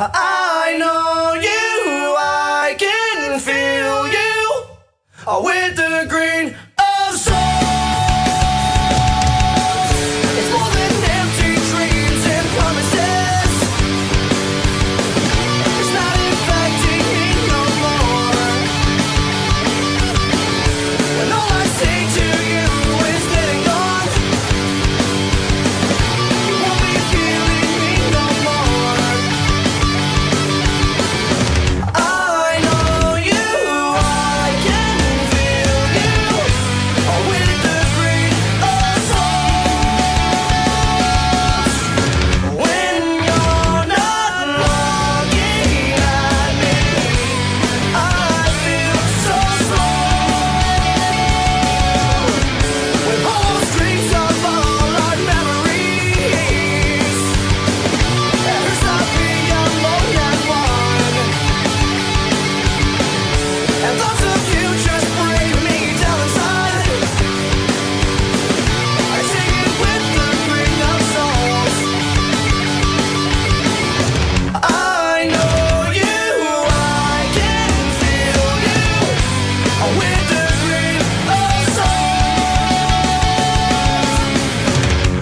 I know you, I can feel you with the green of soul. It's more than empty dreams and promises. It's not infecting me no more. When all I say to you is getting gone, you won't be feeling me no more. I know you, I can feel you with the green of souls. When you're not looking at me, I feel so slow. With all those dreams of all our memories, there's not being alone at one. And thoughts of you just bring me down inside. I sing it with the green of souls. I know you, I can feel you with the green of souls.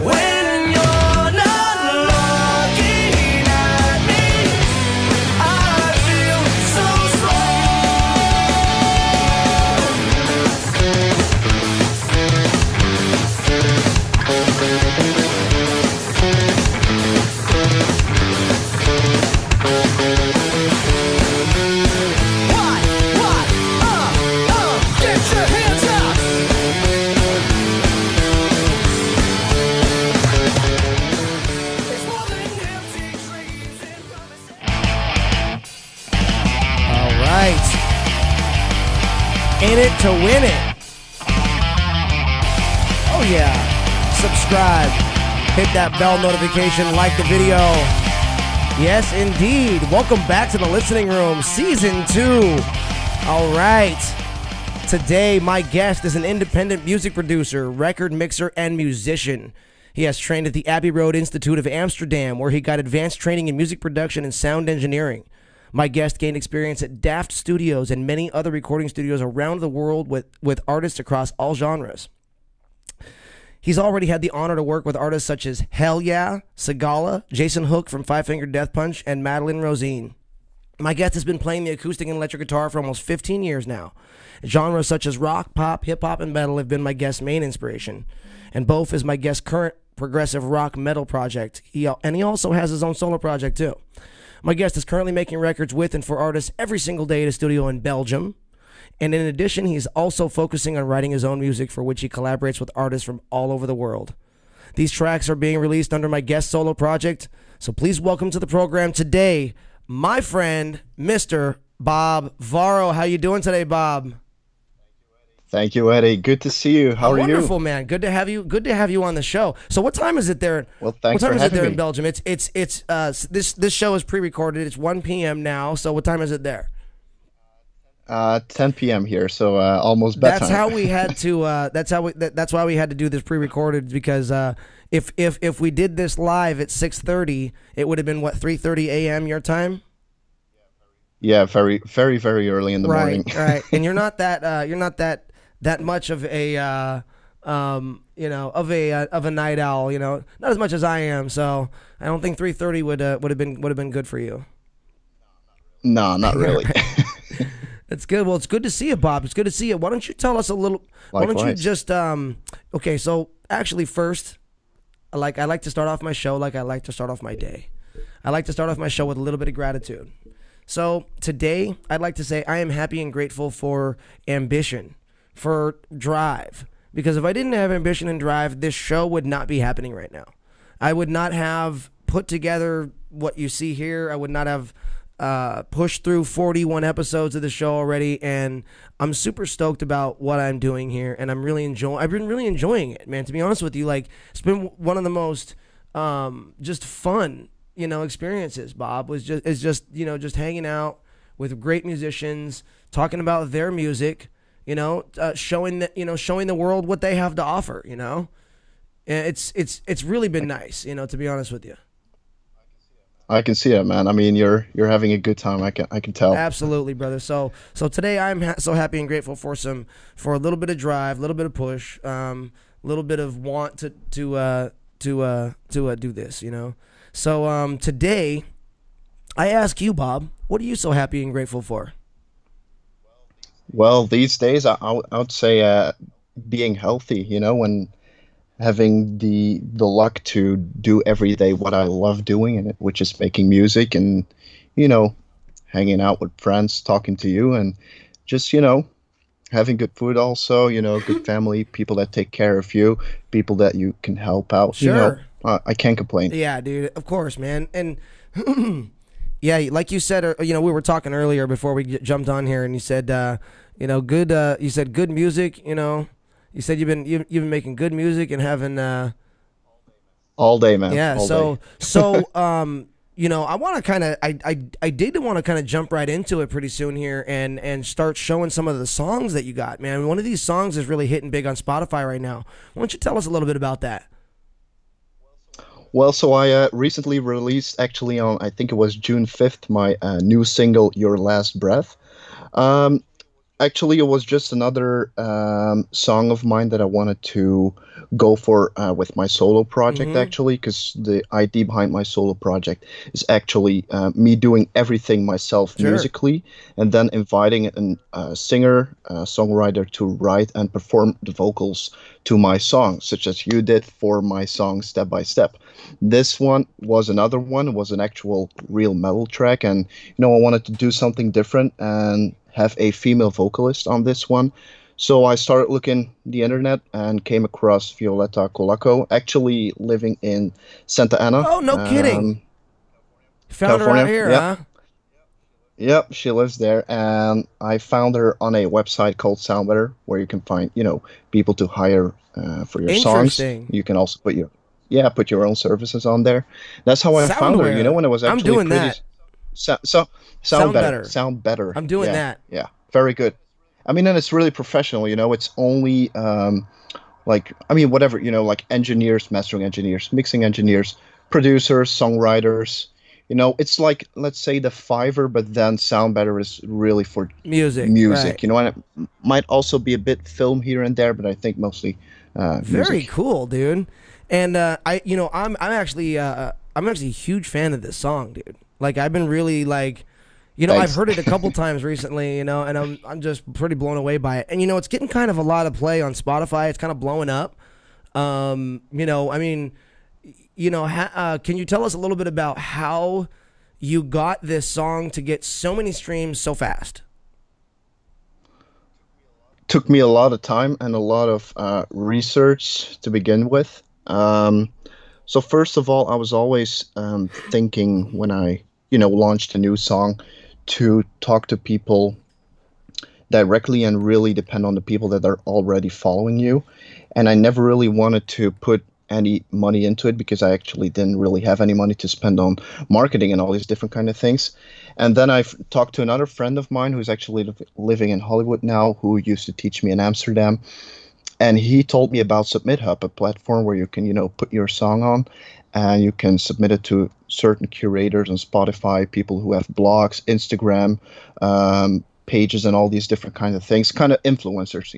When you're not looking at me, I feel so slow. What? Get your hands up! It's more than empty dreams and promises. All right. In it to win it. Oh, yeah. Subscribe. Hit that bell notification. Like the video. Yes, indeed. Welcome back to the Listening Room, Season 2. All right. Today, my guest is an independent music producer, record mixer, and musician. He has trained at the Abbey Road Institute of Amsterdam, where he got advanced training in music production and sound engineering. My guest gained experience at Daft Studios and many other recording studios around the world with artists across all genres. He's already had the honor to work with artists such as Hell Yeah, Sigala, Jason Hook from Five Finger Death Punch, and Madeline Rosine. My guest has been playing the acoustic and electric guitar for almost 15 years now. Genres such as rock, pop, hip-hop, and metal have been my guest's main inspiration. And both is my guest's current progressive rock metal project. He also has his own solo project too. My guest is currently making records with and for artists every single day at a studio in Belgium. And in addition, he's also focusing on writing his own music, for which he collaborates with artists from all over the world. These tracks are being released under my guest solo project, so please welcome to the program today, my friend, Mr. Bob Varo. How you doing today, Bob? Thank you, Eddie. Good to see you. How are you? Wonderful, man. Good to have you. Good to have you on the show. So, what time is it there? Well, thanks What time for is it having there me. in Belgium? This show is pre-recorded. It's 1 p.m. now. So, what time is it there? 10 p.m. here, so almost bedtime. That's how we had to. That's why we had to do this pre-recorded, because if we did this live at 6:30, it would have been what, 3:30 a.m. your time. Yeah, very, very, very early in the morning. Right. And you're not that much of a of a night owl. Not as much as I am. So I don't think 3:30 would have been good for you. No, not really. It's good. Well, it's good to see you, Bob. It's good to see you. Why don't you tell us a little? Why don't you Likewise. just okay? So actually, first, I like to start off my show like I like to start off my day. I like to start off my show with a little bit of gratitude. So today, I'd like to say I am happy and grateful for ambition, for drive. Because if I didn't have ambition and drive, this show would not be happening right now. I would not have put together what you see here. I would not have pushed through 41 episodes of the show already, and I'm super stoked about what I'm doing here, and I've been really enjoying it, man. To be honest with you, it's been one of the most just fun, experiences, Bob, is just hanging out with great musicians, talking about their music, showing the world what they have to offer, And it's really been nice, to be honest with you. I can see it, man. I mean, you're having a good time. I can tell. Absolutely, brother. So today I'm so happy and grateful for for a little bit of drive, a little bit of push, a little bit of want to do this, you know. So today I ask you, Bob, what are you so happy and grateful for? Well, these days I would say being healthy, and having the luck to do every day what I love doing, and which is making music and you know hanging out with friends, talking to you, and just having good food also, good family, people that take care of you, people that you can help out. Sure. I can't complain. Yeah, dude. Of course, man. And yeah, like you said, we were talking earlier before we jumped on here, and you said, good. You said good music. You said you've been making good music and having. All day, man. Yeah. All So day. I want to kind of I did want to kind of jump right into it pretty soon here and start showing some of the songs that you got, man. One of these songs is really hitting big on Spotify right now. Why don't you tell us a little bit about that? Well, so I recently released, actually on, I think it was June 5th, my new single, Your Last Breath. Um, Actually, it was just another song of mine that I wanted to go for with my solo project, Mm-hmm. actually, because the idea behind my solo project is actually me doing everything myself Sure. musically, and then inviting a singer, songwriter to write and perform the vocals to my songs, such as you did for my song Step by Step. This one was another one, was an actual real metal track, and I wanted to do something different and have a female vocalist on this one. So I started looking the internet and came across Violetta Colaco, actually living in Santa Ana, Oh, no kidding. Found her out California. here, Yep, huh? yep, she lives there, and I found her on a website called Soundbetter, where you can find, people to hire for your songs. Interesting. You can also put your own services on there. That's how I found her. Soundware. When it was I'm actually doing pretty. that. So sound Sound better, better. sound better. I'm doing Yeah, that. yeah, very good. I mean, and it's really professional. It's only like, I mean, whatever, like engineers, mastering engineers, mixing engineers, producers, songwriters. It's like, let's say, the Fiverr, but then sound better is really for Music. Right. music. And it might also be a bit film here and there, but I think mostly Very music. cool, dude. And I'm actually a huge fan of this song, dude. Like I've been really like, I've Thanks. heard it a couple times recently, and I'm just pretty blown away by it. And it's getting kind of a lot of play on Spotify. It's kind of blowing up. I mean, can you tell us a little bit about how you got this song to get so many streams so fast? Took me a lot of time and a lot of research to begin with. So first of all, I was always thinking when I, launched a new song to talk to people directly and really depend on the people that are already following you. And I never really wanted to put any money into it because I actually didn't really have any money to spend on marketing and all these different kind of things. And then I've talked to another friend of mine who's actually living in Hollywood now, who used to teach me in Amsterdam, and he told me about Submit Hub, a platform where you can, put your song on and you can submit it to certain curators on Spotify, people who have blogs, Instagram, pages, and all these different kinds of things, kind of influencers,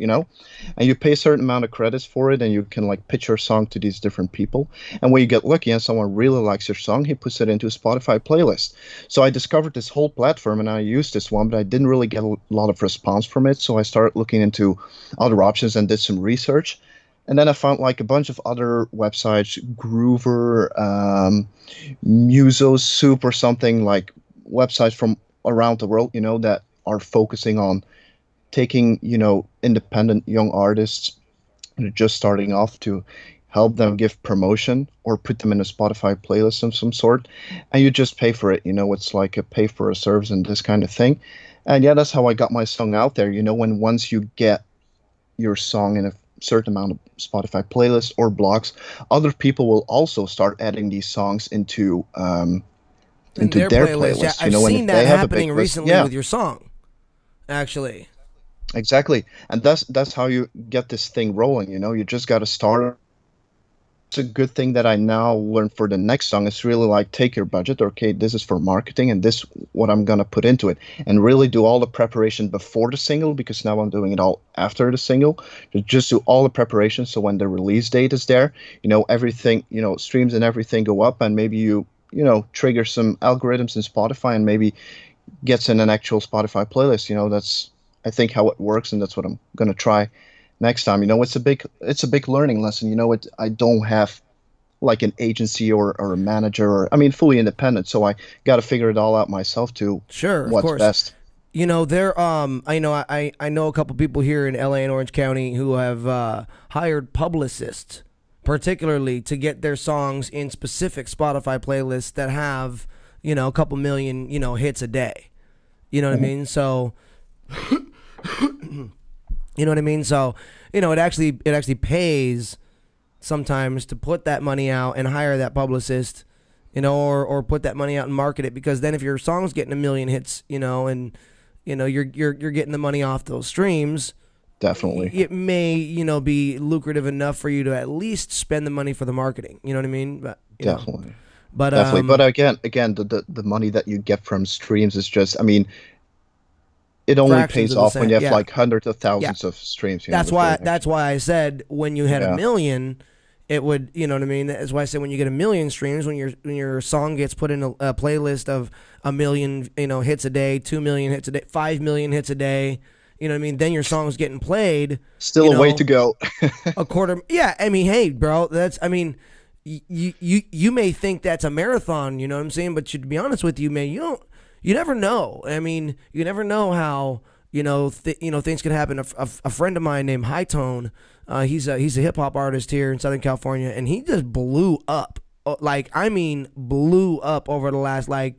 and you pay a certain amount of credits for it, and you can like pitch your song to these different people. And when you get lucky and someone really likes your song, he puts it into a Spotify playlist. So I discovered this whole platform and I used this one, but I didn't really get a lot of response from it. So I started looking into other options and did some research. And then I found like a bunch of other websites, Groover, Muso, Soup, or something, like websites from around the world, that are focusing on taking, independent young artists that are just starting off to help them give promotion or put them in a Spotify playlist of some sort. And you just pay for it. It's like a pay for a service and this kind of thing. And yeah, that's how I got my song out there. When once you get your song in a certain amount of Spotify playlists or blogs, other people will also start adding these songs In into their their playlist. Yeah, playlists. I've And seen if that they have a big happening list, recently yeah, with your song, actually. exactly. And that's how you get this thing rolling. You just got to start a good thing that I now learned for the next song is really like take your budget. Okay, this is for marketing, and this what I'm gonna put into it, and really do all the preparation before the single because now I'm doing it all after the single. Just do all the preparation so when the release date is there, everything, streams and everything go up, and maybe trigger some algorithms in Spotify and maybe gets in an actual Spotify playlist. That's I think how it works, and that's what I'm gonna try next time. It's a big learning lesson. I don't have like an agency or a manager or I mean fully independent, so I got to figure it all out myself too. Sure, of What's course. best? I know a couple people here in LA and Orange County who have hired publicists, particularly to get their songs in specific Spotify playlists that have, a couple million, hits a day. You know what I mean? So, you know what I mean? So, it actually pays sometimes to put that money out and hire that publicist, or put that money out and market it, because then if your song's getting a million hits, and you're getting the money off those streams, Definitely. it may, be lucrative enough for you to at least spend the money for the marketing. You know what I mean? But, Definitely. But Definitely. But again, the money that you get from streams is just, I mean, it only fractions pays of the off when you have cent, yeah. like hundreds of thousands of streams. That's why I said when you had Yeah. a million, it would, you know what I mean? That's why I said when you get a million streams, when your song gets put in a playlist of a million, hits a day, 2 million hits a day, 5 million hits a day, you know what I mean? Then your song's getting played. Still a way to go. A quarter. Yeah, I mean, hey, bro, I mean, you may think that's a marathon, you know what I'm saying? But to be honest with you, man, you never know. I mean, you never know how, things can happen. A friend of mine named High Tone, he's a hip hop artist here in Southern California, and he just blew up. I mean, blew up over the last probably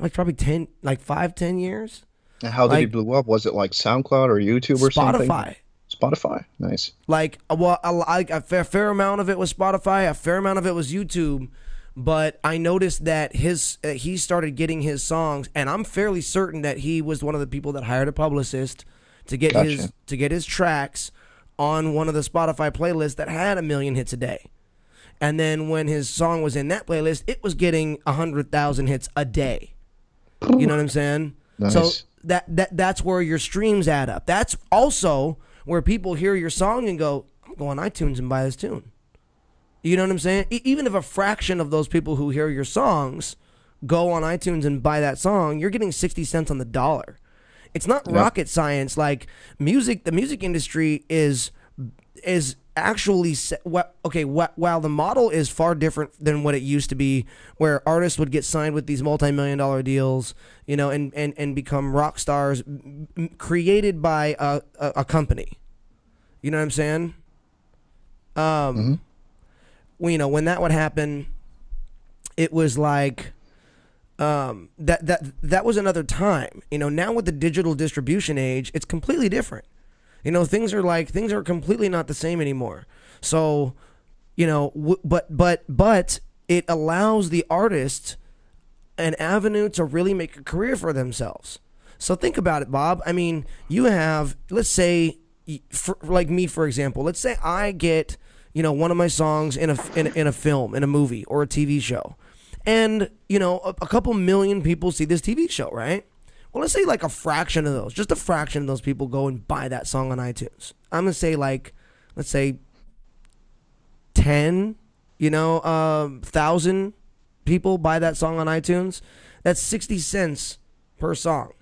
5-10 years. And how did he blow up? Was it like SoundCloud or YouTube or something? Spotify. Nice. A fair amount of it was Spotify, a fair amount of it was YouTube, but I noticed that he started getting his songs, and I'm fairly certain that he was one of the people that hired a publicist to get his tracks on one of the Spotify playlists that had 1 million hits a day. And then when his song was in that playlist, it was getting 100,000 hits a day. You know what I'm saying? Nice. So that's where your streams add up. That's also where people hear your song and go, I'm going on iTunes and buy this tune. You know what I'm saying? Even if a fraction of those people who hear your songs go on iTunes and buy that song, you're getting 60 cents on the dollar. It's not rocket science. Like the music industry is actually while the model is far different than what it used to be, where artists would get signed with these multi-million-dollar deals, and become rock stars created by a company. You know what I'm saying? When that would happen, it was like that was another time. Now with the digital distribution age, it's completely different. Things are completely not the same anymore. So, but it allows the artist an avenue to really make a career for themselves. So think about it, Bob. I mean, you have, let's say, like me, for example. Let's say I get, one of my songs in a film, in a movie or a TV show, and a couple million people see this TV show, right? Well, let's say like just a fraction of those people go and buy that song on iTunes. I'm gonna say let's say 10, 1,000 people buy that song on iTunes. That's 60 cents per song.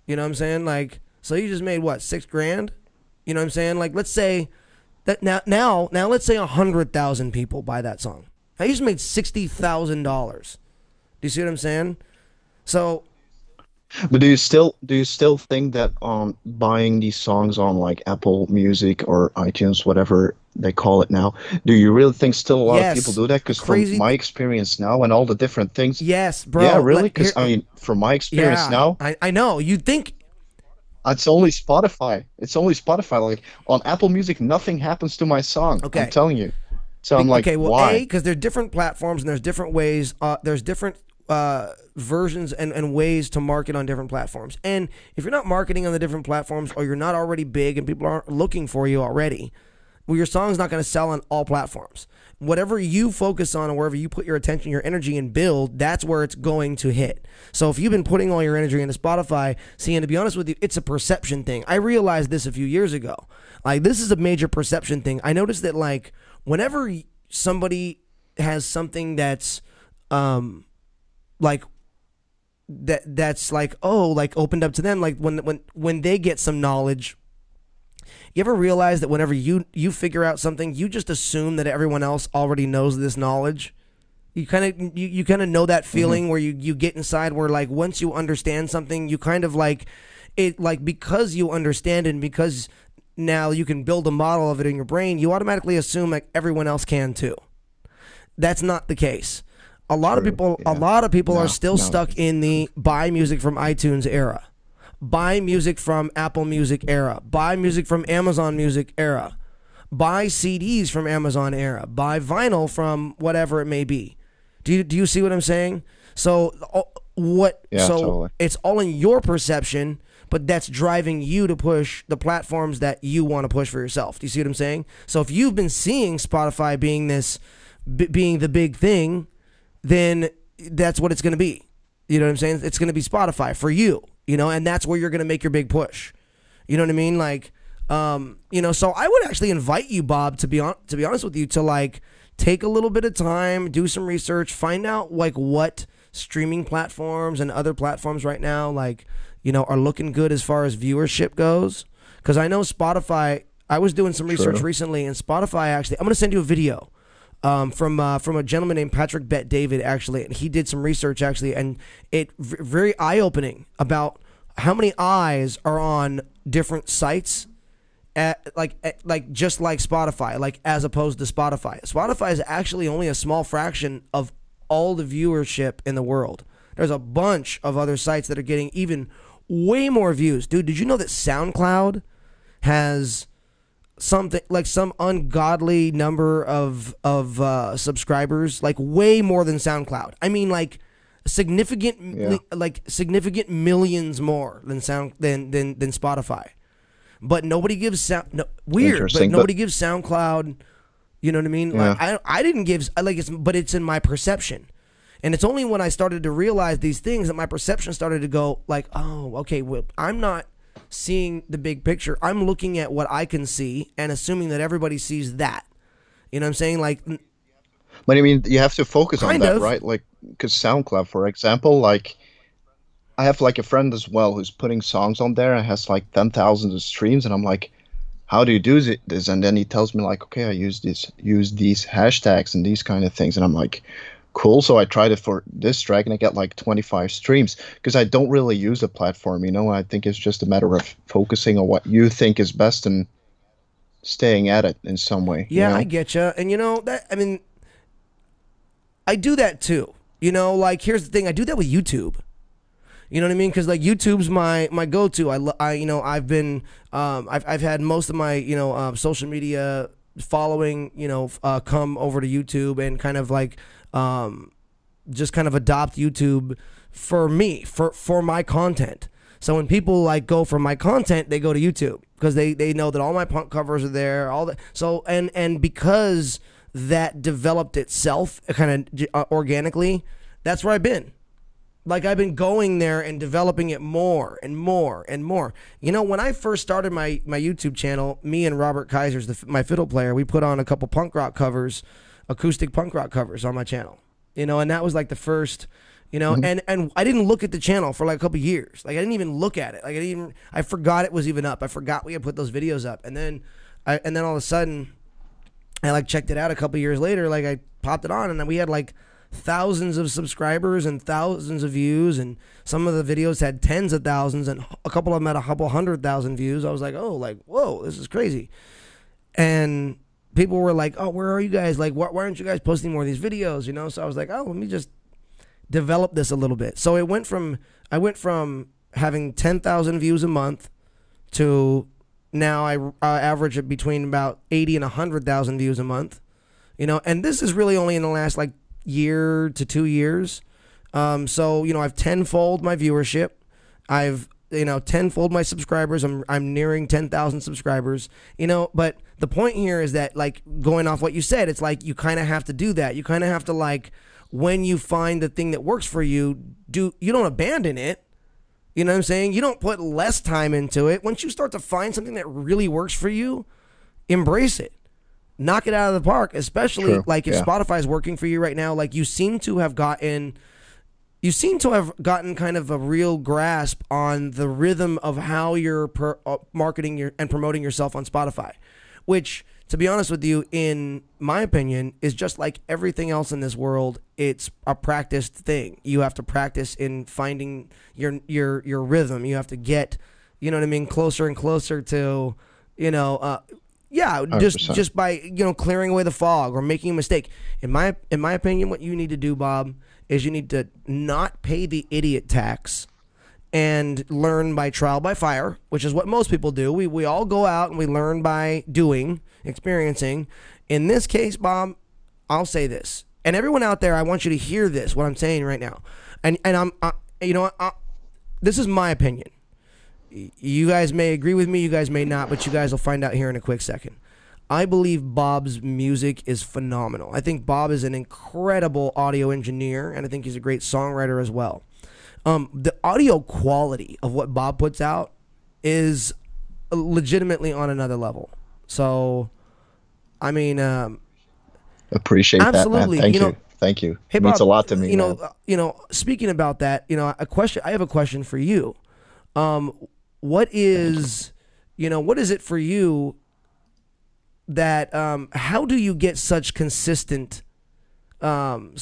You know what I'm saying? So you just made what, $6,000? You know what I'm saying? Let's say that now let's say 100,000 people buy that song. I just made $60,000. Do you see what I'm saying? So. But do you still think that buying these songs on like Apple Music or iTunes, whatever they call it now, do you really think still a lot of people do that? Because from my experience now and all the different things. Yes, bro. Yeah, really? Because from my experience now, I know. You'd think it's only Spotify. Like on Apple Music, nothing happens to my song. Okay. I'm telling you. So I'm like, why? Because there's different platforms and there's different ways. There's different versions and ways to market on different platforms. And if you're not marketing on the different platforms, or you're not already big and people aren't looking for you already, Well, your song's not going to sell on all platforms. Whatever you focus on and wherever you put your attention, your energy, and build, that's where it's going to hit. So if you've been putting all your energy into Spotify, see, and to be honest with you, it's a perception thing. I realized this a few years ago. Like, this is a major perception thing. I noticed that, like, whenever somebody has something that's, like, that's like, oh, like opened up to them, like when they get some knowledge. You ever realize that whenever you figure out something, you just assume that everyone else already knows this knowledge? You kind of know that feeling where you get inside where, like, once you understand something, you kind of like it, like, because you understand it and because now you can build a model of it in your brain, you automatically assume like everyone else can too. That's not the case. A lot of people are still stuck in the buy music from iTunes era. Buy music from Apple Music era. Buy music from Amazon Music era. Buy CDs from Amazon era. Buy vinyl from whatever it may be. Do you see what I'm saying? So Totally. It's all in your perception, but that's driving you to push the platforms that you want to push for yourself. Do you see what I'm saying? So if you've been seeing Spotify being the big thing, then that's what it's going to be. You know what I'm saying? It's going to be Spotify for you. And that's where you're going to make your big push. You know what I mean? Like, so I would actually invite you, Bob, to be honest with you, to like take a little bit of time, do some research, find out like what streaming platforms and other platforms right now, like, are looking good as far as viewership goes. Because I know Spotify, I was doing some research recently, and Spotify actually, I'm going to send you a video from a gentleman named Patrick Bet David, actually, and he did some research actually, and it very eye-opening about how many eyes are on different sites like just like Spotify, like as opposed to Spotify. Spotify is actually only a small fraction of all the viewership in the world. There's a bunch of other sites that are getting even way more views. Dude, did you know that SoundCloud has something like some ungodly number of subscribers, like way more than SoundCloud? I mean, like significant millions more than than Spotify. But nobody gives nobody gives SoundCloud. You know what I mean? Yeah. Like I didn't give but it's in my perception. And it's only when I started to realize these things that my perception started to go like, oh, okay, well, I'm not seeing the big picture. I'm looking at what I can see and assuming that everybody sees that. You know what I'm saying? Like, but I mean, you have to focus on that, of. right? Like, because SoundCloud, for example, like, I have like a friend as well who's putting songs on there and has like 10,000 of streams, and I'm like, how do you do this? And then he tells me like, okay, I use these hashtags and these kind of things, and I'm like, cool. So I tried it for this track and I got like 25 streams because I don't really use the platform, I think it's just a matter of focusing on what you think is best and staying at it in some way. Yeah, I get you. And that, I mean, I do that too. Like, here's the thing, I do that with YouTube. You know what I mean? Because like YouTube's my go-to. I've been I've had most of my social media following come over to YouTube and kind of like just kind of adopt YouTube for me for my content. So when people like go for my content, they go to YouTube because they know that all my punk covers are there. All that. So and because that developed itself kind of organically, that's where I've been. Like, I've been going there and developing it more and more and more. When I first started my YouTube channel, me and Robert Kaiser's my fiddle player, we put on a couple punk rock covers, acoustic punk rock covers on my channel. And that was like the first, and I didn't look at the channel for like a couple years. Like, I didn't even look at it. Like, I forgot it was even up. I forgot we had put those videos up. And then all of a sudden, I like checked it out a couple years later. Like, I popped it on and then we had like thousands of subscribers and thousands of views, and some of the videos had tens of thousands, and a couple of them had a couple 100,000 views. I was like, oh, like, whoa, this is crazy. And people were like, oh, where are you guys? Like, why aren't you guys posting more of these videos? So I was like, oh, let me just develop this a little bit. So I went from having 10,000 views a month to now I average it between about 80 and 100,000 views a month. And this is really only in the last like year to 2 years. So I've tenfold my viewership. I've tenfold my subscribers. I'm nearing 10,000 subscribers. But the point here is that, like, going off what you said, it's like you kind of have to do that. You kind of have to, like, when you find the thing that works for you, you don't abandon it. You know what I'm saying? You don't put less time into it. Once you start to find something that really works for you, embrace it. Knock it out of the park, especially True. like if Yeah. Spotify is working for you right now. Like, you seem to have gotten kind of a real grasp on the rhythm of how you're marketing and promoting yourself on Spotify, which, to be honest with you, in my opinion, is just like everything else in this world. It's a practiced thing. You have to practice in finding your rhythm. You have to get, you know what I mean, closer and closer to, yeah, 100%. just by clearing away the fog or making a mistake. In my opinion, what you need to do, Bob, is you need to not pay the idiot tax and learn by trial by fire, which is what most people do. We all go out and we learn by doing, experiencing. In this case, Bob, I'll say this, and everyone out there, I want you to hear this, what I'm saying right now, and this is my opinion. You guys may agree with me, you guys may not, but you guys will find out here in a quick second. I believe Bob's music is phenomenal. I think Bob is an incredible audio engineer, and I think he's a great songwriter as well. The audio quality of what Bob puts out is legitimately on another level. So, I mean, Appreciate absolutely. that, man. Thank you. Hey, It means Bob, a lot to me, man. Speaking about that, I have a question for you. What is it for you that, how do you get such consistent sound?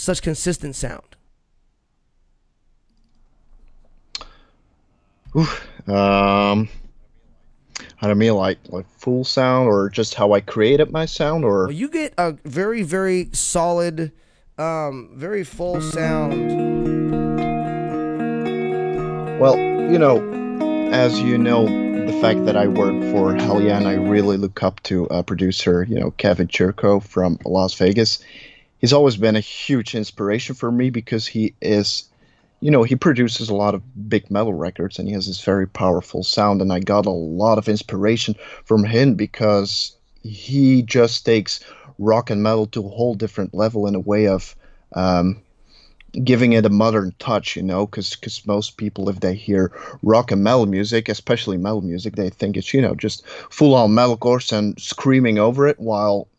How do I mean, like full sound, or just how I created my sound, Well, or you get a very, very solid, very full sound. well, as you know, the fact that I work for Hell Yeah, and I really look up to producer, Kevin Churko from Las Vegas. He's always been a huge inspiration for me because he produces a lot of big metal records and he has this very powerful sound. And I got a lot of inspiration from him because he just takes rock and metal to a whole different level in a way of giving it a modern touch, because most people, if they hear rock and metal music, especially metal music, they think it's, just full on metalcore and screaming over it, while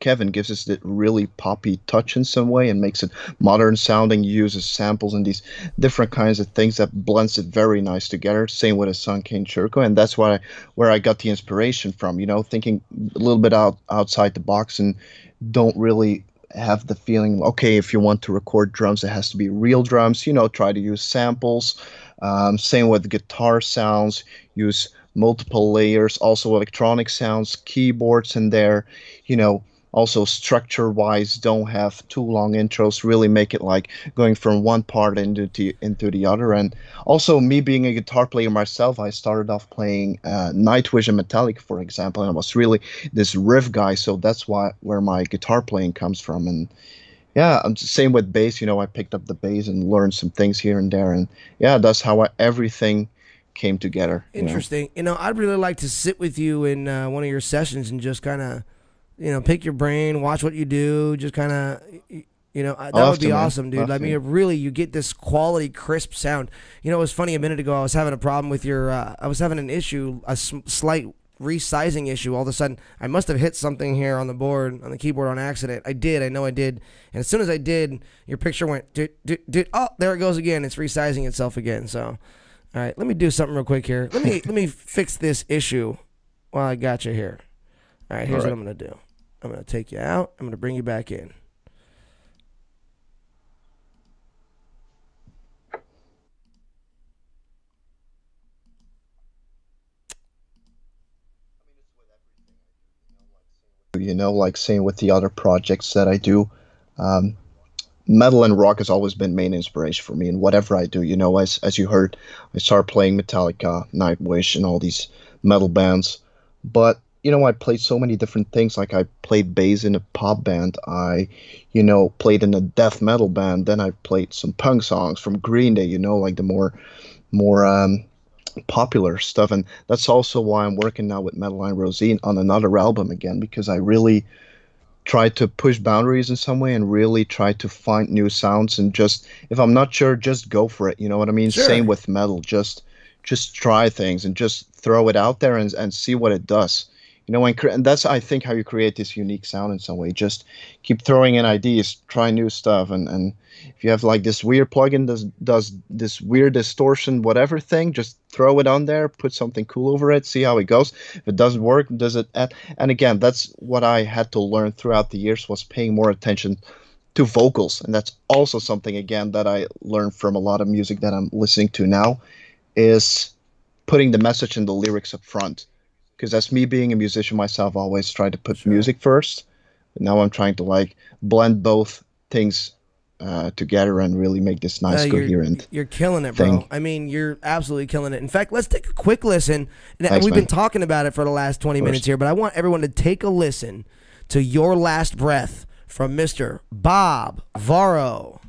Kevin gives us that really poppy touch in some way and makes it modern sounding, uses samples and these different kinds of things that blends it very nice together. Same with his son Kane Churko, and that's where I got the inspiration from, thinking a little bit outside the box and don't really have the feeling, okay, if you want to record drums, it has to be real drums, try to use samples. Same with guitar sounds, use multiple layers, also electronic sounds, keyboards in there, also structure-wise, don't have too long intros, really make it like going from one part into the other. And also, me being a guitar player myself, I started off playing Nightwish and Metallica, for example, and I was really this riff guy, so that's where my guitar playing comes from. And yeah, same with bass, I picked up the bass and learned some things here and there, and yeah, that's how everything came together. Interesting. I'd really like to sit with you in one of your sessions and just kind of, pick your brain, watch what you do, just kind of, that would be awesome, dude. I mean, really, you get this quality, crisp sound. It was funny, a minute ago, I was having a problem with I was having an issue, a slight resizing issue. All of a sudden, I must have hit something here on the keyboard on accident. I know I did. And as soon as I did, your picture went, oh, there it goes again. It's resizing itself again. So, all right, let me do something real quick here. Let me fix this issue while I got you here. All right, here's what I'm going to do. I'm going to take you out. I'm going to bring you back in. Like same with the other projects that I do. Um, Metal and rock has always been main inspiration for me in whatever I do. As you heard, I started playing Metallica, Nightwish, and all these metal bands. But I played so many different things. Like I played bass in a pop band. I, played in a death metal band. Then I played some punk songs from Green Day. Like the more more popular stuff, and that's also why I'm working now with Madeline Rosine on another album again, because I really try to push boundaries in some way and really try to find new sounds, and just if I'm not sure, just go for it. You know what I mean? Same Sure. with metal, just try things and just throw it out there and see what it does. You know, and that's I think how you create this unique sound in some way. Just keep throwing in ideas, try new stuff, and if you have like this weird plugin does this weird distortion whatever thing, just throw it on there, put something cool over it, see how it goes. If it doesn't work, does it add? And again, that's what I had to learn throughout the years, was paying more attention to vocals, and that's also something again that I learned from a lot of music that I'm listening to now, is putting the message and the lyrics up front. Because as me being a musician myself, I always try to put Sure. music first. But now I'm trying to like blend both things together and really make this nice, coherent You're killing it, bro. thing. I mean, you're absolutely killing it. In fact, let's take a quick listen. And Thanks, we've man. been talking about it for the last 20 minutes here, but I want everyone to take a listen to Your Last Breath from Mr. Bob Varo.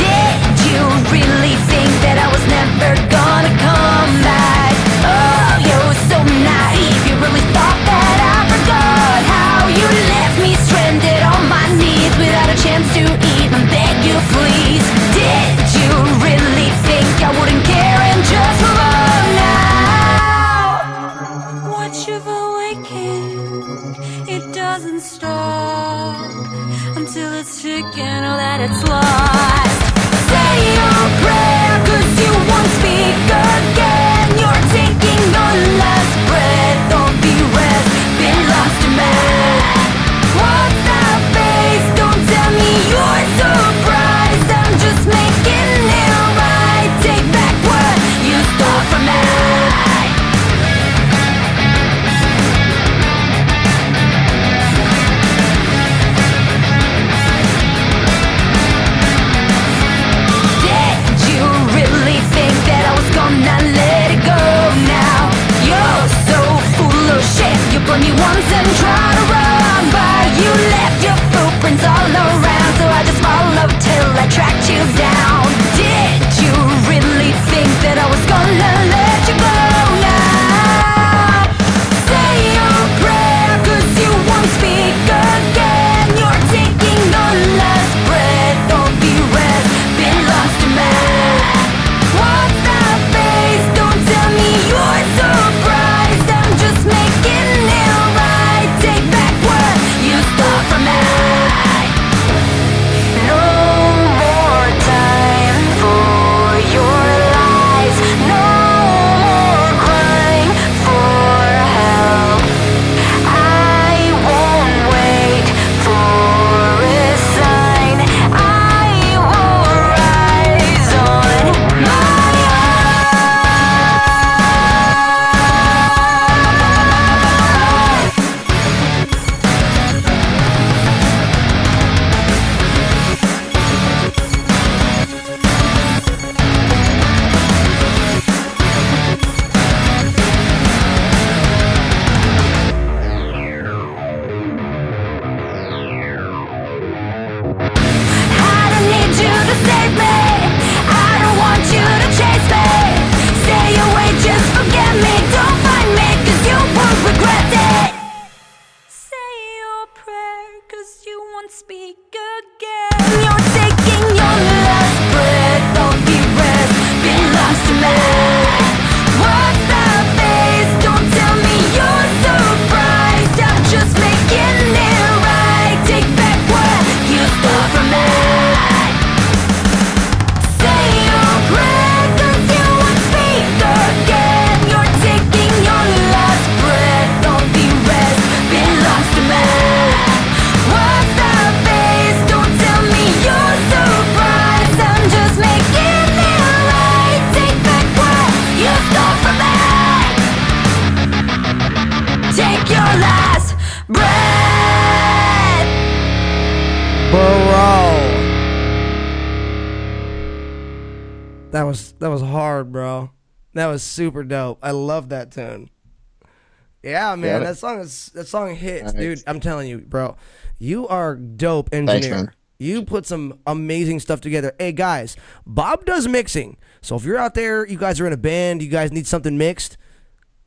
Did you really think that I was never gonna come back? Oh, you're so naive. You really thought that I forgot how you left me stranded on my knees without a chance to even beg you, please. Did you really think I wouldn't care and just move on now? Once you've awakened, it doesn't stop until it's taken or that it's lost. Say your prayer, 'cause you won't speak again. You're taking your last breath, don't be rest, been lost in man. What's that face? Don't tell me you're surprised. I'm just making it right. Take back what you stole from me. Did you really think that I was gonna let it go now? You're so full of shit. You blame me once and try to run, but you left your footprints all around, so I just followed till I tracked you down. Did you really think that I was gonna let you go now? Say your prayer, 'cause you won't speak again. You're taking your last breath, don't be rest, been lost in man. What's that face? Don't tell me you're surprised. I'm just making it right. Take back what you stole from me. No more time for your lies. No more crying for help. I won't wait for a sign. I will rise on my I don't need you to save me. I don't want you to chase me. Stay away, just forget me. Don't find me, 'cause you won't regret it. Say your prayer, 'cause you won't speak again. You're taking your last breath, don't be rest, been lost in me. What's that face? Don't tell me you're surprised. I'm just making it right. Take back what you stole from me. Say your prayer, 'cause you won't speak again. You're taking your last breath, don't be rest, been lost in me. What's that face? That was hard, bro. That was super dope. I love that tune. Yeah, man, Yeah, that song hits, Nice. dude. I'm telling you, bro. You are dope engineer. man. You put some amazing stuff together. Hey guys, Bob does mixing. So if you're out there, you guys are in a band, you guys need something mixed,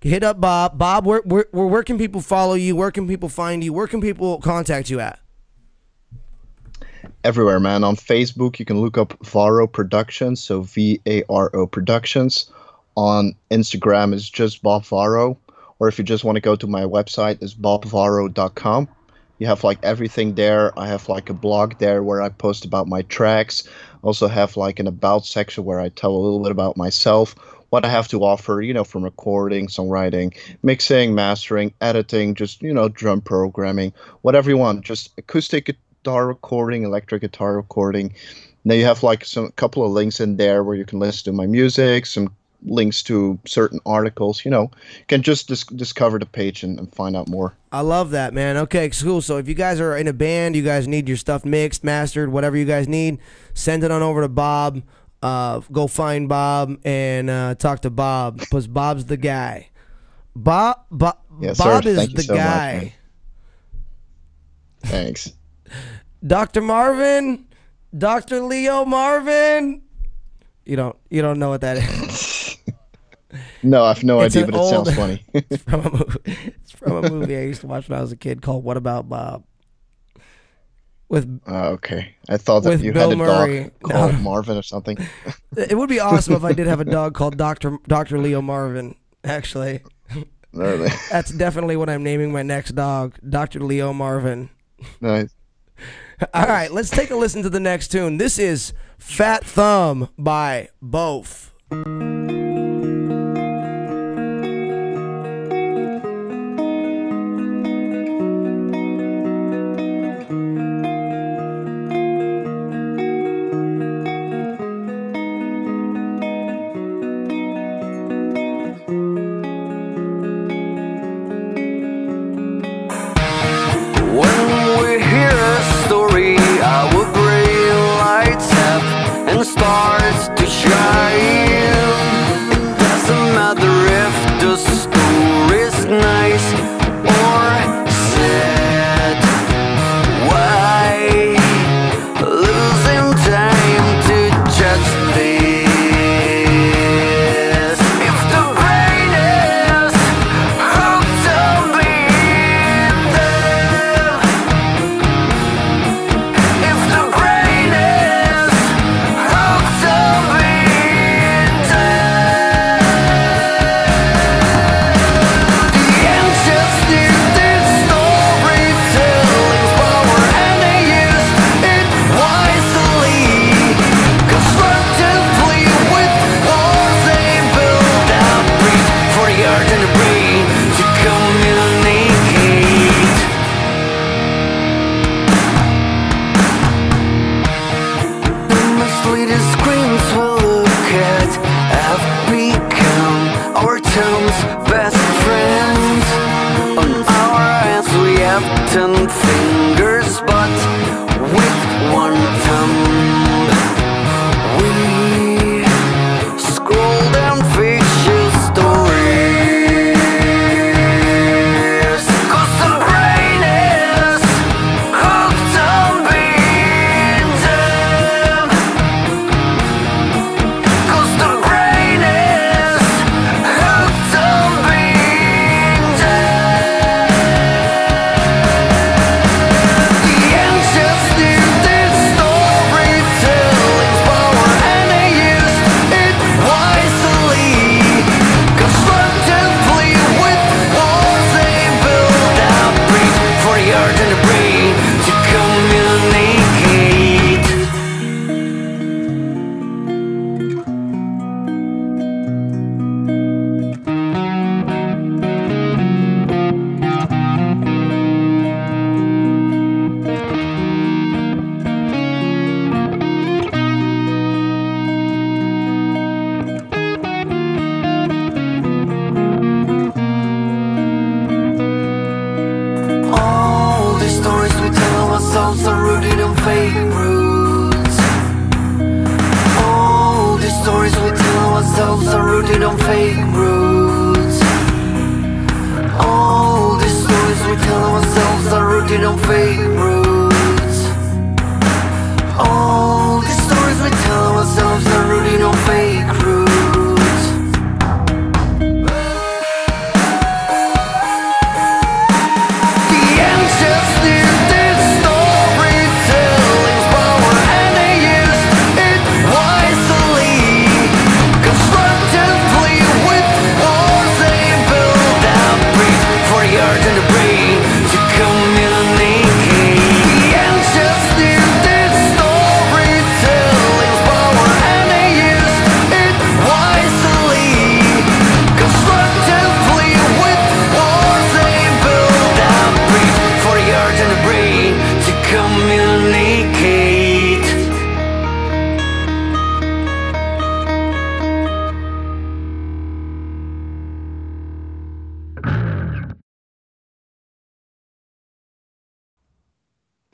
hit up Bob. Bob, where can people follow you? Where can people find you? Where can people contact you at? Everywhere, man. On Facebook, you can look up Varo Productions, so Varo Productions. On Instagram, it's just Bob Varo. Or if you just want to go to my website, it's bobvaro.com. You have like everything there. I have like a blog there where I post about my tracks. Also have like an about section where I tell a little bit about myself, what I have to offer, from recording, songwriting, mixing, mastering, editing, just, drum programming, whatever you want, just acoustic guitar recording, electric guitar recording. Now you have like a couple of links in there where you can listen to my music, some links to certain articles. You can just discover the page and find out more. I love that, man. Okay, cool. So if you guys are in a band, you guys need your stuff mixed, mastered, whatever you guys need, send it on over to Bob. Go find Bob and talk to Bob, because Bob's the guy. Bob Yes, Bob sir. is Thank you the so much, guy. man. Thanks. Dr. Marvin, Dr. Leo Marvin. You don't know what that is. No, I have no It's idea, an but it sounds funny. It's from a movie I used to watch when I was a kid called What About Bob? With Okay. I thought that With you Bill had a Murray. dog called No. Marvin or something. It would be awesome if I did have a dog called Dr. Leo Marvin, actually. Really? That's definitely what I'm naming my next dog, Dr. Leo Marvin. Nice. All right, let's take a listen to the next tune. This is Fat Thumb by Both. When we hear a story, our brain lights up and starts to shine. It doesn't matter if the story's nice or sad. Why losing time to judge this? If the brain is hooked on being dead, if the brain is hooked on being dead, the ancients needed storytelling's power and they used it wisely, constructively with walls they built out, breathe for the earth and the brain to communicate. The misleading screams we look at have become our town's best friends. On our hands we have 10 fingers, but with one thumb we scroll down fictional stories. 'Cause the brain is hooked on being dead. 'Cause the brain is hooked on being dead. The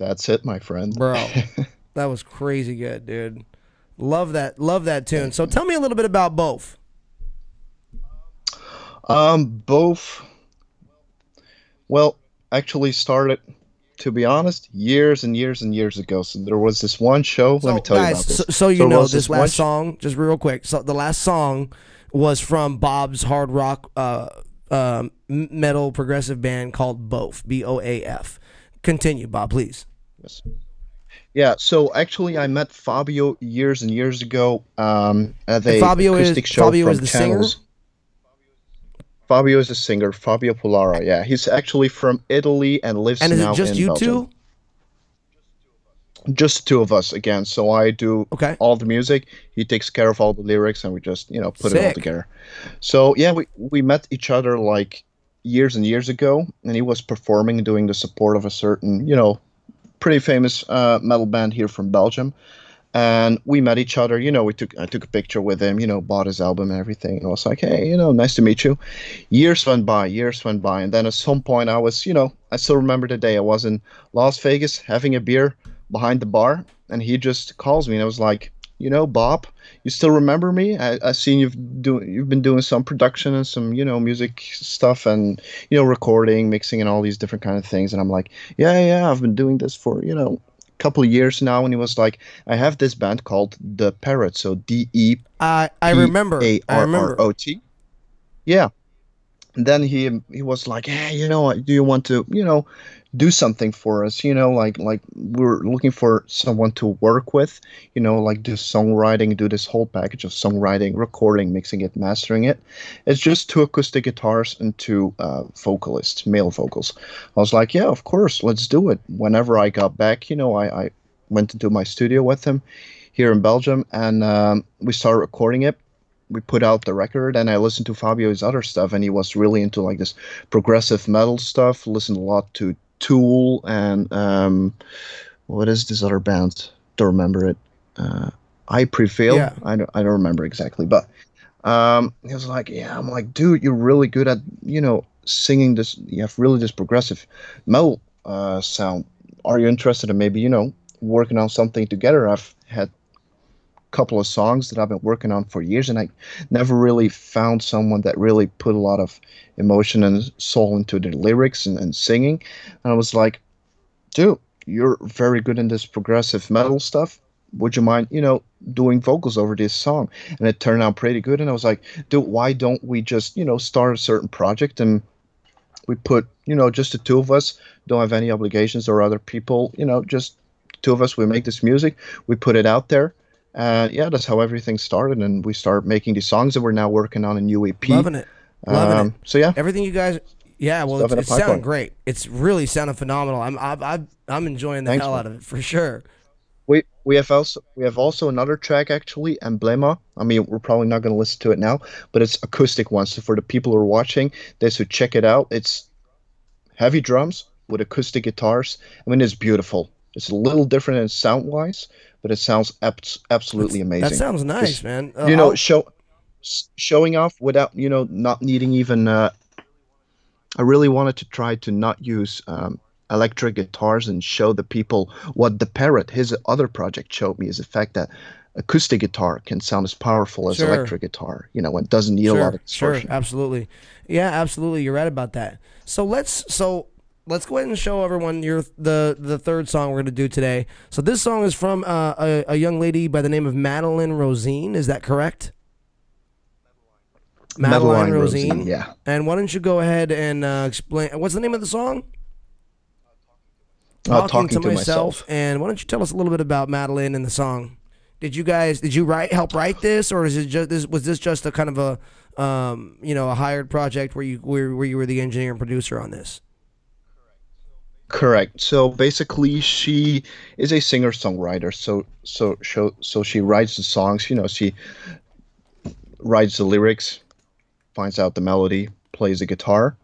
That's it, my friend. Bro. That was crazy good, dude. Love that tune. So tell me a little bit about both. Both, well, actually started, to be honest, years and years and years ago. So there was this one show. Let So me tell you guys, about this. so you there know was this one last song, just real quick. So the last song was from Bob's hard rock metal progressive band called Boaf, BOAF. Continue, Bob, please. Yes. Yeah, so actually, I met Fabio years and years ago at And a acoustic show Fabio is from the singer. Channels. Fabio is a singer, Fabio Polara. Yeah, he's actually from Italy and lives And is it now just in you Belgium. two? Just two of us again. So I do Okay. all the music. He takes care of all the lyrics, and we just put it all Sick. together. So yeah, we met each other like years and years ago, and he was performing, doing the support of a certain pretty famous metal band here from Belgium. And we met each other. I took a picture with him. Bought his album and everything. And I was like, hey, nice to meet you. Years went by, and then at some point I still remember the day I was in Las Vegas having a beer behind the bar, and he just calls me, and I was like, Bob, you still remember me? I seen you've been doing some production and some music stuff, and recording, mixing, and all these different kind of things. And I'm like, yeah, I've been doing this for couple of years now. And he was like, I have this band called The Parrot, so I remember. I remember. DEPARROT. Yeah. And then he was like, hey, do you want to do something for us? Like we're looking for someone to work with, like do songwriting, do this whole package of songwriting, recording, mixing it, mastering it. It's just two acoustic guitars and two vocalists, male vocals. I was like, yeah, of course, let's do it. Whenever I got back, I went into my studio with him here in Belgium, and we started recording it. We put out the record, and I listened to Fabio's other stuff, and he was really into like this progressive metal stuff. Listened a lot to Tool and what is this other band? Don't remember it. I Prevail. Yeah. I don't remember exactly, but he was like, yeah. I'm like, dude, you're really good at singing this. You have really this progressive metal sound. Are you interested in maybe working on something together? I've had couple of songs that I've been working on for years, and I never really found someone that really put a lot of emotion and soul into the lyrics and singing. And I was like, dude, you're very good in this progressive metal stuff. Would you mind, doing vocals over this song? And it turned out pretty good. And I was like, dude, why don't we just, start a certain project, and we put, just the two of us, don't have any obligations or other people, just two of us, we make this music, we put it out there. And yeah, that's how everything started, and we started making these songs that we're now working on a new EP. Loving it. Loving it. So yeah, Everything you guys, yeah, well, Stuff in it's the pipeline. sounding great. It's really sounding phenomenal. I'm enjoying the Thanks, hell man. out of it for sure. we have also another track actually, Emblema. I mean, we're probably not going to listen to it now, but it's acoustic one. So for the people who are watching, they should check it out. It's heavy drums with acoustic guitars. I mean, it's beautiful. It's a little different in sound wise, but it sounds absolutely amazing. That sounds nice, Just, man. showing off without not needing even. I really wanted to try to not use electric guitars and show the people what the Parrot, his other project, showed me, is the fact that acoustic guitar can sound as powerful as Sure. electric guitar. And doesn't need a lot of distortion. Absolutely. Yeah, absolutely. You're right about that. So let's go ahead and show everyone the third song we're going to do today. So this song is from a young lady by the name of Madeline Rosine. Is that correct? Madeline Rosine. Yeah. And why don't you go ahead and explain, what's the name of the song? Talking to myself. And why don't you tell us a little bit about Madeline and the song? Did you help write this, or was this just a kind of a a hired project where you were the engineer and producer on this? Correct. So basically, she is a singer-songwriter. So she writes the songs. She writes the lyrics, finds out the melody, plays the guitar,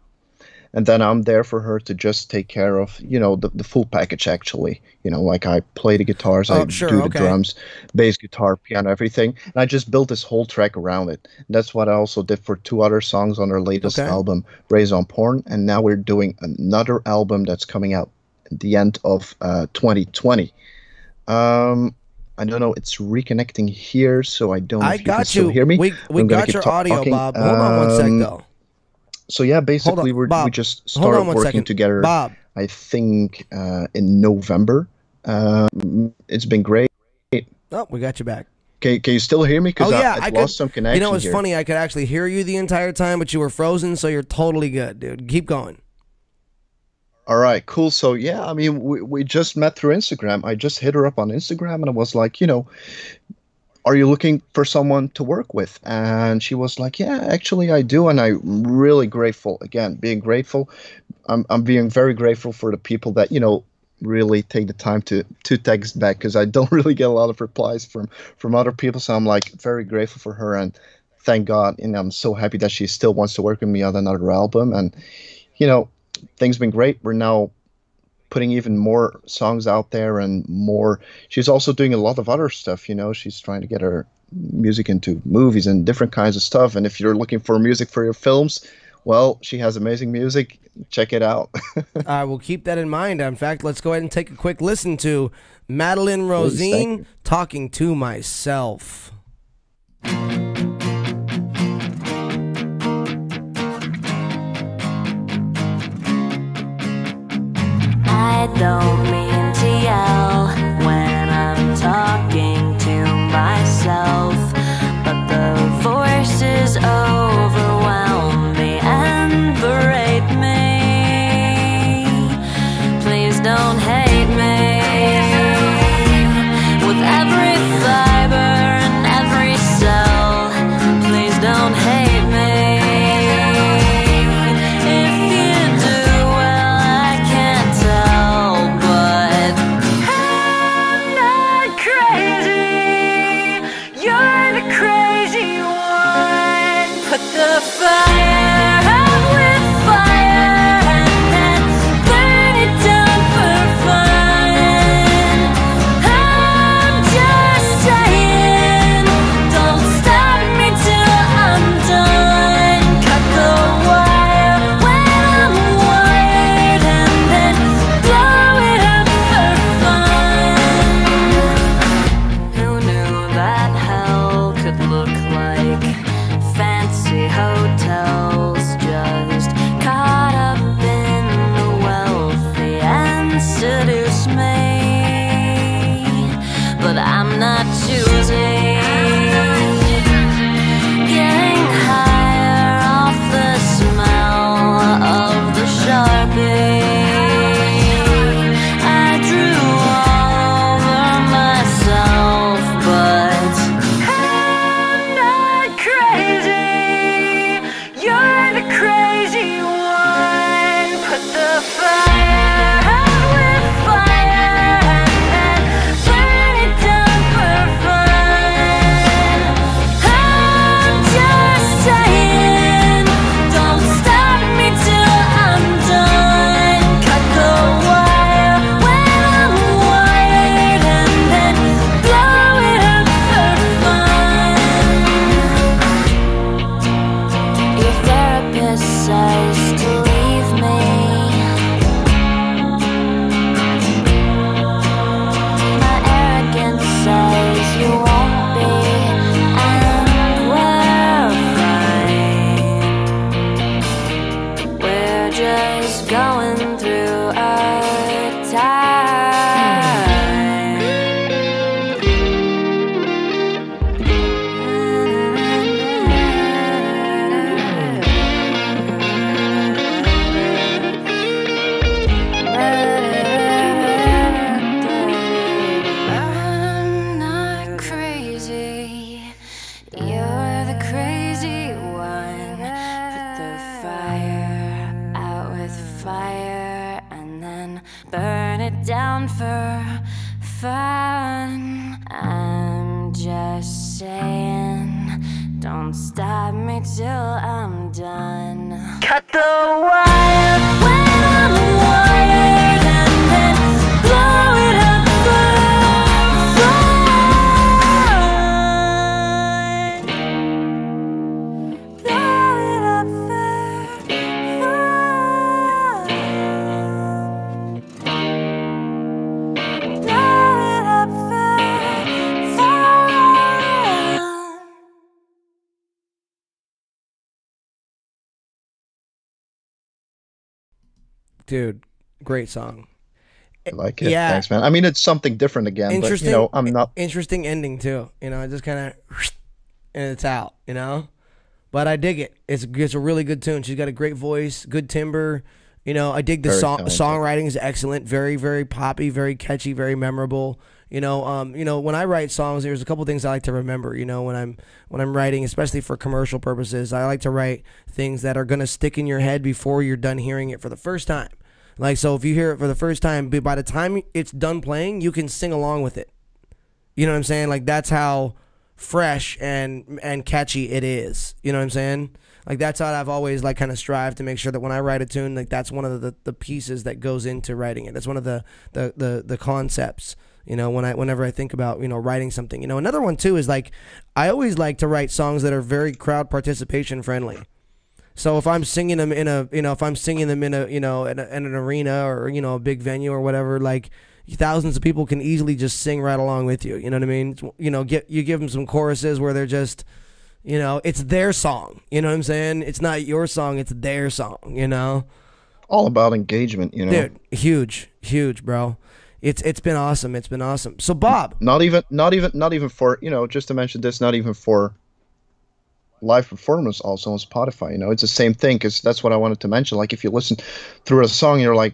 and then I'm there for her to just take care of the full package. Actually, like I play the guitars, I Sure, do the okay. drums, bass guitar, piano, everything, and I just built this whole track around it. And that's what I also did for two other songs on her latest Okay. album, Raise on Porn, and now we're doing another album that's coming out the end of 2020. I don't know. It's reconnecting here, so I don't know I if you can got still you. hear me. We I'm gonna got keep your audio, talking. Bob. Hold on one sec, though. So yeah, basically we Bob. just Hold on started one working second. together. Bob. I think in November. It's been great. Oh, we got you back. Can you still hear me? Because Oh, yeah, I've I lost could. some connection You know, it's here. funny. I could actually hear you the entire time, but you were frozen, so you're totally good, dude. Keep going. All right, cool. So yeah, I mean, we just met through Instagram. I just hit her up on Instagram, and I was like, are you looking for someone to work with? And she was like, yeah, actually I do. And I'm really grateful. Again, being grateful. I'm being very grateful for the people that, really take the time to text back, because I don't really get a lot of replies from other people. So I'm like very grateful for her, and thank God. And I'm so happy that she still wants to work with me on another album. And, things been great. We're now putting even more songs out there and more. She's also doing a lot of other stuff. She's trying to get her music into movies and different kinds of stuff. And if you're looking for music for your films, well, she has amazing music. Check it out. I will keep that in mind. In fact, let's go ahead and take a quick listen to Madeline Please, thank Rosine, you. Talking to Myself. I don't mean to yell when I'm talking to myself, but the voices overwhelm me and berate me. Please don't hate me. With every fiber and every cell, please don't hate me. If you do, well, I can't tell, but I'm not crazy. You're the crazy one. Put the fire out with fire and then burn it down for fun. I'm just saying, don't stop me till I'm done. Cut the wire when I'm wired and then blow it up for fun. Who knew that hell could look like fancy hotels? Just caught up in the wealthy and seduce me, but I'm not choosing. Getting higher off the smell of the Sharpie. I drew all over myself, but I'm not crazy. You're the crazy one. Put the fire out with fire and burn it down for fun. I'm just saying, don't stop me till I'm done. Cut the wire when I'm wired and then blow it up for fun. Your therapist says to leave me. My arrogance says you won't be, and we're fine. We're just going through our I'm not crazy. You're the crazy one. Put the fire out with fire and then burn it down for fun. I'm just saying, don't stop me till I'm done. Cut the wire when I'm wired and then blow it up for fun. Blow it up for fun. Dude, great song. I like it. Yeah. Thanks, man. I mean, it's something different again, but you know, I'm not. Interesting ending too. You know, it just kind of and it's out. You know, but I dig it. It's a really good tune. She's got a great voice, good timbre. You know, I dig the Very talented. songwriting is excellent. Very, very poppy, very catchy, very memorable. You know, when I write songs, there's a couple things I like to remember. You know, when I'm writing, especially for commercial purposes, I like to write things that are gonna stick in your head before you're done hearing it for the first time. Like, so if you hear it for the first time, by the time it's done playing, you can sing along with it. You know what I'm saying? Like, that's how fresh and catchy it is. You know what I'm saying? Like, that's how I've always, like, kind of strived to make sure that when I write a tune, like, that's one of the pieces that goes into writing it. That's one of the concepts, you know, whenever I think about, you know, writing something. You know, another one, too, is, like, I always like to write songs that are very crowd participation friendly. So if I'm singing them in a, you know, in an arena or, you know, a big venue or whatever, like, thousands of people can easily just sing right along with you. You know what I mean? You know, you give them some choruses where they're just, you know, it's their song. You know what I'm saying? It's not your song, it's their song, you know? All about engagement, you know. Dude, huge, bro. It's been awesome. It's been awesome. So Bob, Not even for, you know, just to mention this, not even for live performance, also on Spotify. You know, it's the same thing, because that's what I wanted to mention. Like, if you listen through a song, you're like,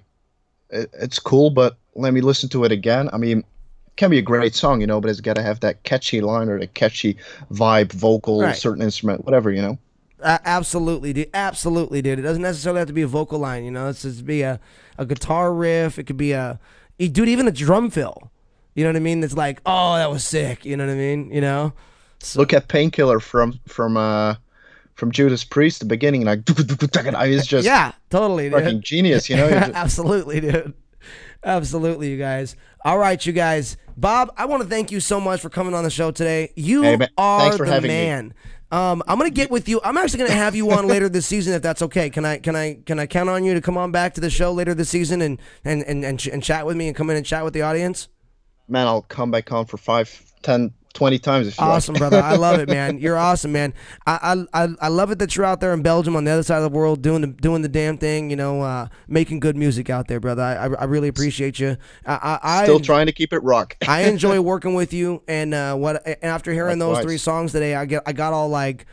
it's cool, but let me listen to it again. I mean, it can be a great song, you know, but it's got to have that catchy line or the catchy vibe, vocal, Right. certain instrument, whatever, you know. absolutely, dude. Absolutely, dude. It doesn't necessarily have to be a vocal line, you know. It's just be a guitar riff. It could be dude, even a drum fill. You know what I mean? It's like, oh, that was sick. You know what I mean? You know. Look at Painkiller from Judas Priest, the beginning, like, it's just Yeah, totally, dude. fucking genius, you know. You're just- Absolutely, dude. Absolutely, you guys. All right, you guys. Bob, I want to thank you so much for coming on the show today. You Hey, man, are thanks for the having me. man. I'm gonna get with you. I'm actually gonna have you on later this season if that's okay. Can I count on you to come on back to the show later this season and chat with me and come in and chat with the audience? Man, I'll come back on for 5, 10, 20 times if you Awesome, like. brother. I love it, man. You're awesome, man. I love it that you're out there in Belgium on the other side of the world doing the damn thing. You know, making good music out there, brother. I really appreciate you. Still trying to keep it rock. I enjoy working with you, and after hearing those Likewise. 3 songs today, I got all like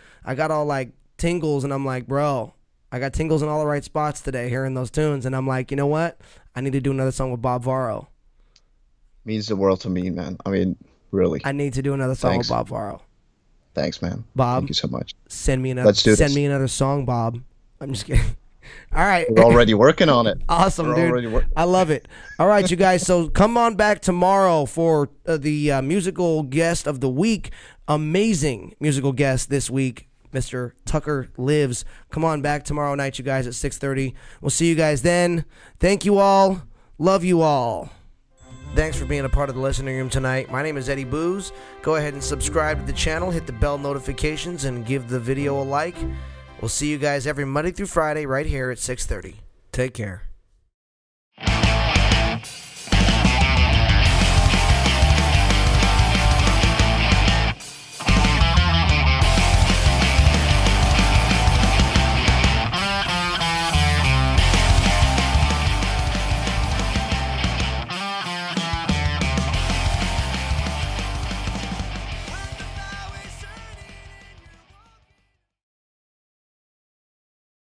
tingles, and I'm like, bro, I got tingles in all the right spots today hearing those tunes, and I'm like, you know what? I need to do another song with Bob Varo. Means the world to me, man. I mean, really. I need to do another song Thanks. with Bob Varo. Thanks, man. Bob, Thank you so much. send me another. Let's do send this. me another song, Bob. I'm just kidding. All right. We're already working on it. Awesome, We're already dude. I love it. All right, you guys. So come on back tomorrow for the musical guest of the week. Amazing musical guest this week, Mr. Tucker Lives. Come on back tomorrow night, you guys, at 6:30. We'll see you guys then. Thank you all. Love you all. Thanks for being a part of the listening room tonight. My name is Eddie Booze. Go ahead and subscribe to the channel, hit the bell notifications, and give the video a like. We'll see you guys every Monday through Friday right here at 6:30. Take care.